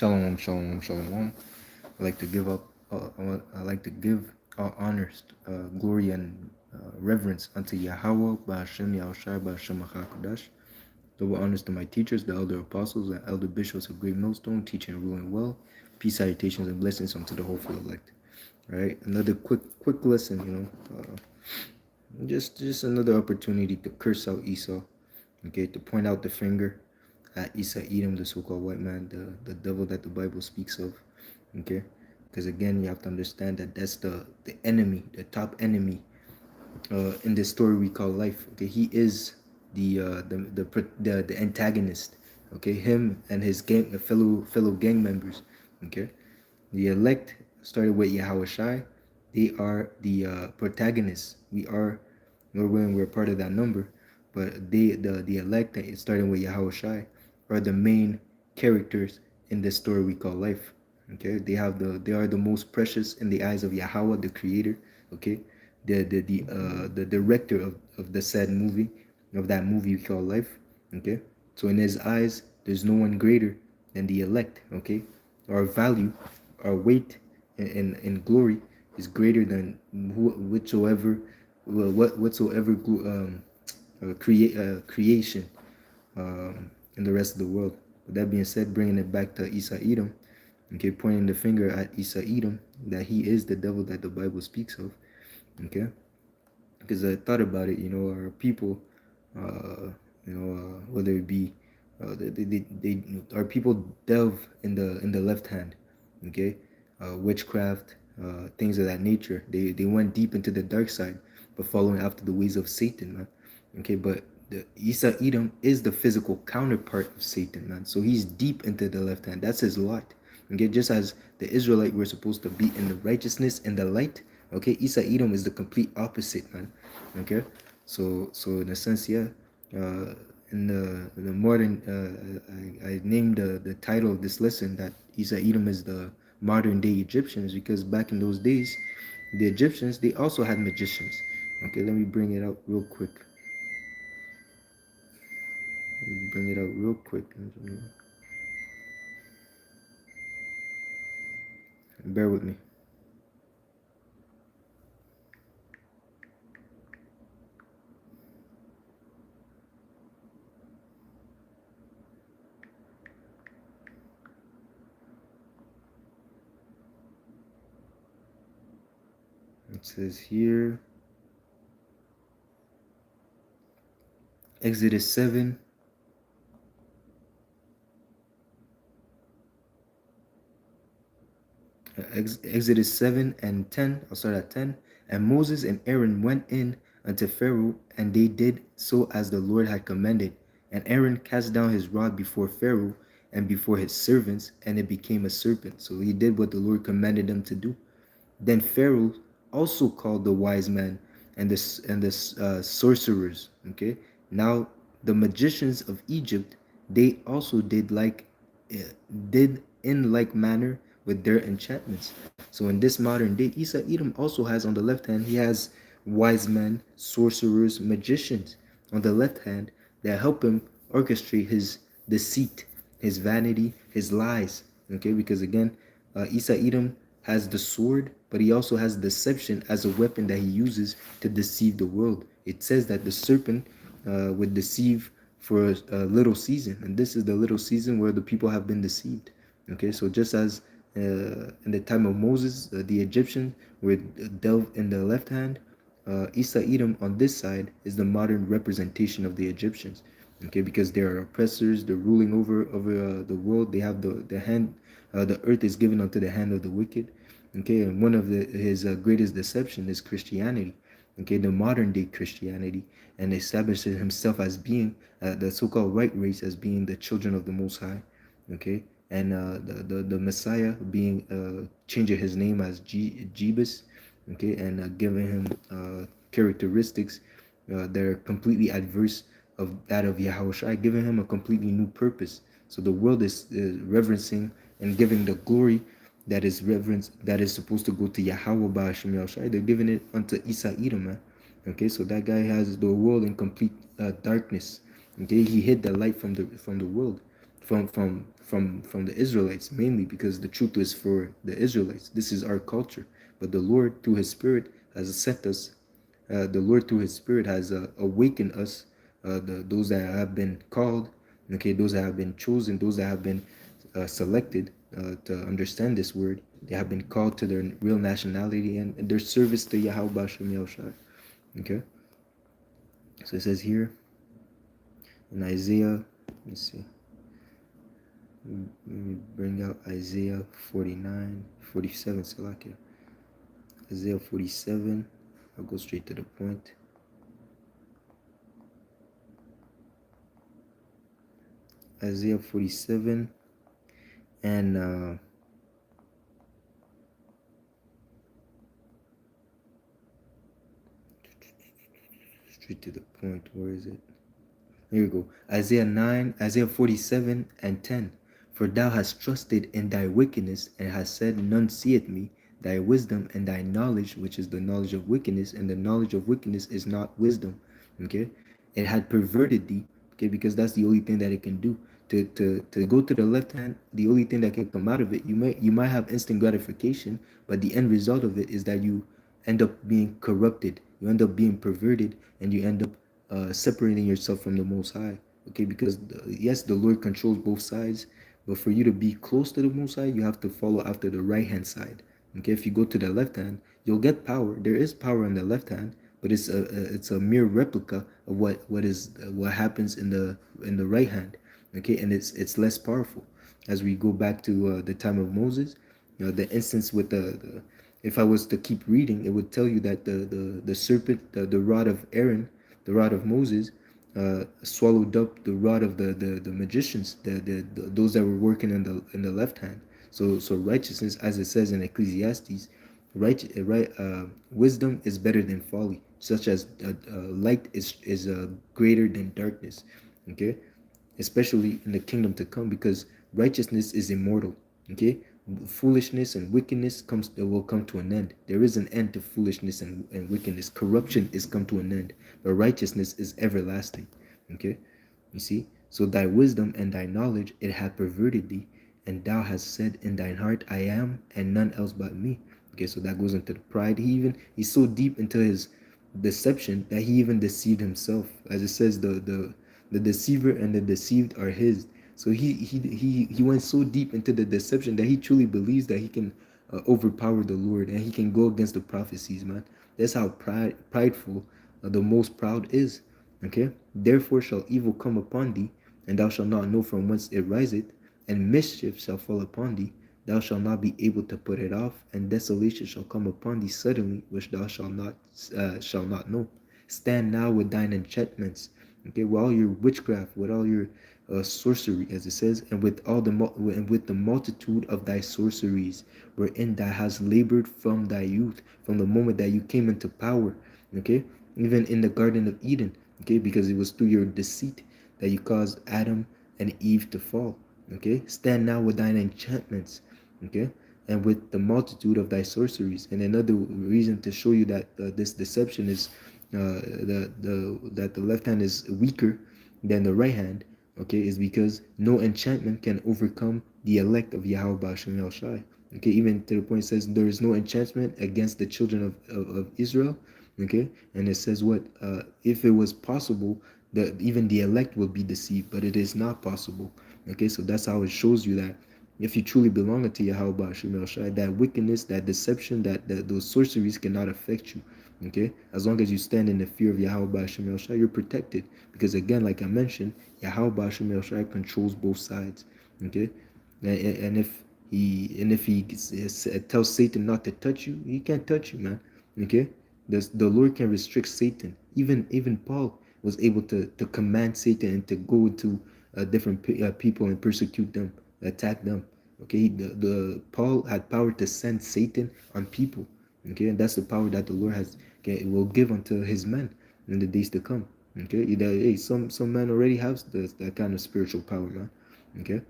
Shalom, shalom, shalom. I like to give up. I like to give all honors, glory, and reverence unto Yahweh, Ba'ashem Yahushai, Ba'ashem HaKadosh. Double honors to my teachers, the elder apostles, and elder bishops of Great Millstone, teaching and ruling well. Peace, salutations, and blessings unto the hopeful elect. All right, another quick lesson. Just another opportunity to curse out Esau. Okay, to point out the finger at Esau, Edom, the so-called white man, the devil that the Bible speaks of. Okay, because again, you have to understand that that's the enemy, the top enemy in this story we call life. Okay, he is the antagonist. Okay, him and his gang, fellow gang members. Okay, the elect started with Yahweh Shai. They are the protagonists. We're part of that number, but the elect, starting with Yahweh Shai, are the main characters in this story we call life. Okay, they are the most precious in the eyes of Yahweh, the Creator. Okay, the director of the said movie, of that movie we call life. Okay, so in his eyes, there's no one greater than the elect. Okay, our value, our weight in glory is greater than whatsoever creation in the rest of the world. With that being said, bringing it back to Esau Edom, okay, pointing the finger at Esau Edom, that he is the devil that the Bible speaks of, okay? Because I thought about it, our people, whether it be, our people delve in the left hand, okay, witchcraft, things of that nature. They went deep into the dark side, but following after the ways of Satan, man. Okay, but the Esau Edom is the physical counterpart of Satan, man. So he's deep into the left hand. That's his lot. Okay, just as the Israelite were supposed to be in the righteousness and the light. Okay, Esau Edom is the complete opposite, man. Okay, so in a sense, yeah. In the modern, I named the title of this lesson that Esau Edom is the modern day Egyptians, because back in those days, the Egyptians, they also had magicians. Okay, let me bring it out real quick. Bring it out real quick. Bear with me. It says here, Exodus 7. Exodus 7 and 10. I'll start at 10. And Moses and Aaron went in unto Pharaoh, and they did so as the Lord had commanded. And Aaron cast down his rod before Pharaoh and before his servants, and it became a serpent. So he did what the Lord commanded them to do. Then Pharaoh also called the wise men and the sorcerers. Okay, now the magicians of Egypt, they also did in like manner with their enchantments. So in this modern day, Esau Edom also has on the left hand, he has wise men, sorcerers, magicians on the left hand that help him orchestrate his deceit, his vanity, his lies. Okay, because again, Esau Edom has the sword, but he also has deception as a weapon that he uses to deceive the world. It says that the serpent would deceive for a little season, and this is the little season where the people have been deceived. Okay, so just as in the time of Moses, the Egyptian would delve in the left hand, Esau Edom on this side is the modern representation of the Egyptians. Okay, because they are oppressors, they're ruling over the world. They have the hand, the earth is given unto the hand of the wicked. Okay, and one of his greatest deception is Christianity. Okay, the modern day Christianity, and establishes himself as being the so-called white race, as being the children of the Most High. Okay, and the Messiah being changing his name as Jebus. Okay, and giving him characteristics that are completely adverse of that of Yahushua, giving him a completely new purpose. So the world is reverencing and giving the glory that is reverence, that is supposed to go to Yahweh Ba'ashem Yahushua. They're giving it unto Esau Edom, man. Okay, so that guy has the world in complete darkness. Okay, he hid the light from the world, from the Israelites, mainly because the truth is for the Israelites. This is our culture. But the Lord, through His Spirit, has set us. The Lord, through His Spirit, has awakened us, those that have been called, okay, those that have been chosen, those that have been selected to understand this word. They have been called to their real nationality and their service to Yahweh Bashem Yahushua. Okay, so it says here in Isaiah, let me see. Let me bring out Isaiah 49, 47, Salakia. Isaiah 47, I'll go straight to the point. Isaiah 47 and straight to the point. Where is it? Here we go. Isaiah 47 and 10. For thou hast trusted in thy wickedness, and hast said, none seeth me. Thy wisdom and thy knowledge, which is the knowledge of wickedness, and the knowledge of wickedness is not wisdom. Okay? It had perverted thee, okay, because that's the only thing that it can do. To go to the left hand, the only thing that can come out of it, you might have instant gratification, but the end result of it is that you end up being corrupted, you end up being perverted, and you end up separating yourself from the Most High. Okay, because yes, the Lord controls both sides, but for you to be close to the Most High, you have to follow after the right hand side. Okay, if you go to the left hand, you'll get power. There is power on the left hand, but it's a mere replica of what happens in the right hand. Okay, and it's less powerful. As we go back to the time of Moses, the instance with the if I was to keep reading, it would tell you that the serpent, the rod of Aaron, the rod of Moses, swallowed up the rod of the magicians, those that were working in the left hand. So righteousness, as it says in Ecclesiastes, wisdom is better than folly, such as light is greater than darkness. Okay, especially in the kingdom to come, because righteousness is immortal. Okay, foolishness and wickedness will come to an end. There is an end to foolishness and wickedness. Corruption is come to an end, but righteousness is everlasting. Okay, you see, so thy wisdom and thy knowledge it hath perverted thee, and thou hast said in thine heart, I am and none else but me. Okay, so that goes into the pride. He's so deep into his deception that he even deceived himself. As it says, the deceiver and the deceived are his. So he went so deep into the deception that he truly believes that he can overpower the Lord and he can go against the prophecies, man. That's how prideful the most proud is. Okay, therefore shall evil come upon thee, and thou shalt not know from whence it riseth, and mischief shall fall upon thee, thou shalt not be able to put it off, and desolation shall come upon thee suddenly, which thou shalt not know. Stand now with thine enchantments, okay, with all your witchcraft, with all your sorcery, as it says, and with the multitude of thy sorceries, wherein thou hast labored from thy youth, from the moment that you came into power. Okay, even in the Garden of Eden. Okay, because it was through your deceit that you caused Adam and Eve to fall. Okay, stand now with thine enchantments. Okay, and with the multitude of thy sorceries. And another reason to show you that this deception is that the left hand is weaker than the right hand, okay, is because no enchantment can overcome the elect of Yahweh Ba'ashem El Shai. Okay, even to the point it says there is no enchantment against the children of Israel. Okay, and it says what if it was possible that even the elect will be deceived, but it is not possible. Okay, so that's how it shows you that if you truly belong unto Yahweh Ba'ashem El Shai, that wickedness, that deception, that those sorceries cannot affect you. Okay, as long as you stand in the fear of Yahweh Ba'ashem El Shai, you're protected. Because again, like I mentioned, Yahweh Ba'ashem El Shai controls both sides. Okay, and if he tells Satan not to touch you, he can't touch you, man. Okay, the Lord can restrict Satan. Even Paul was able to command Satan and to go to different people and persecute them, attack them. Okay, the Paul had power to send Satan on people. Okay, and that's the power that the Lord will give unto his men in the days to come. Okay, hey, some men already have that kind of spiritual power, man. Okay,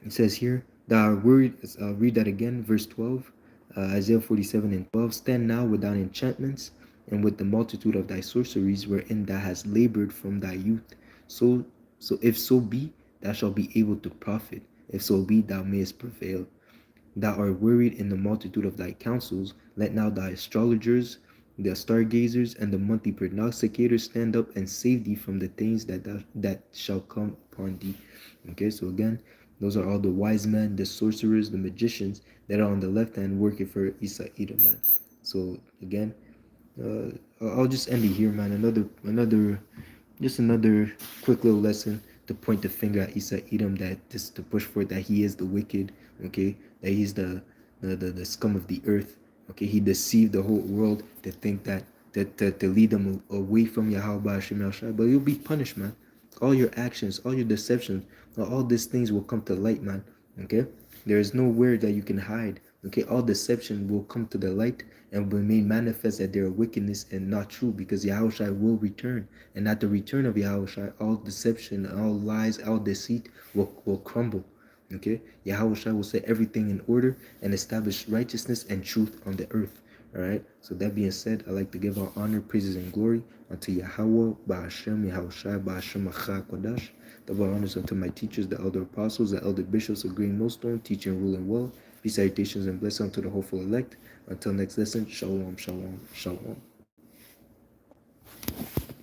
it says here, the word, read that again, verse 12, Isaiah 47 and 12. Stand now with thine enchantments and with the multitude of thy sorceries, wherein thou hast labored from thy youth. So if so be thou shalt be able to profit, if so be thou mayest prevail. Thou art wearied in the multitude of thy counsels. Let now thy astrologers, the stargazers, and the monthly prognosticators stand up and save thee from the things that shall come upon thee. Okay, so again, those are all the wise men, the sorcerers, the magicians that are on the left hand working for Esau Edom, man. So again, uh, I'll just end it here, man. Just another quick little lesson to point the finger at Esau Edom, that just to push forth that he is the wicked, okay, that he's the scum of the earth, okay. He deceived the whole world to think that to lead them away from Yahweh Hashem Yahshua, but you'll be punished, man. All your actions, all your deceptions, all these things will come to light, man. Okay, there is nowhere that you can hide. Okay, all deception will come to the light and will be made manifest that they are wickedness and not true, because Yahushua will return. And at the return of Yahushua, all deception, all lies, all deceit will crumble. Okay, Yahushua will set everything in order and establish righteousness and truth on the earth. All right. So that being said, I like to give all honor, praises, and glory unto Yahweh, Ba'ashem, Yahushua, Ba'ashem, Acha, Kodash. Double honors unto my teachers, the elder apostles, the elder bishops of Green Millstone, teaching, ruling well. Peace, salutations, and blessings unto the hopeful elect. Until next lesson, shalom, shalom, shalom.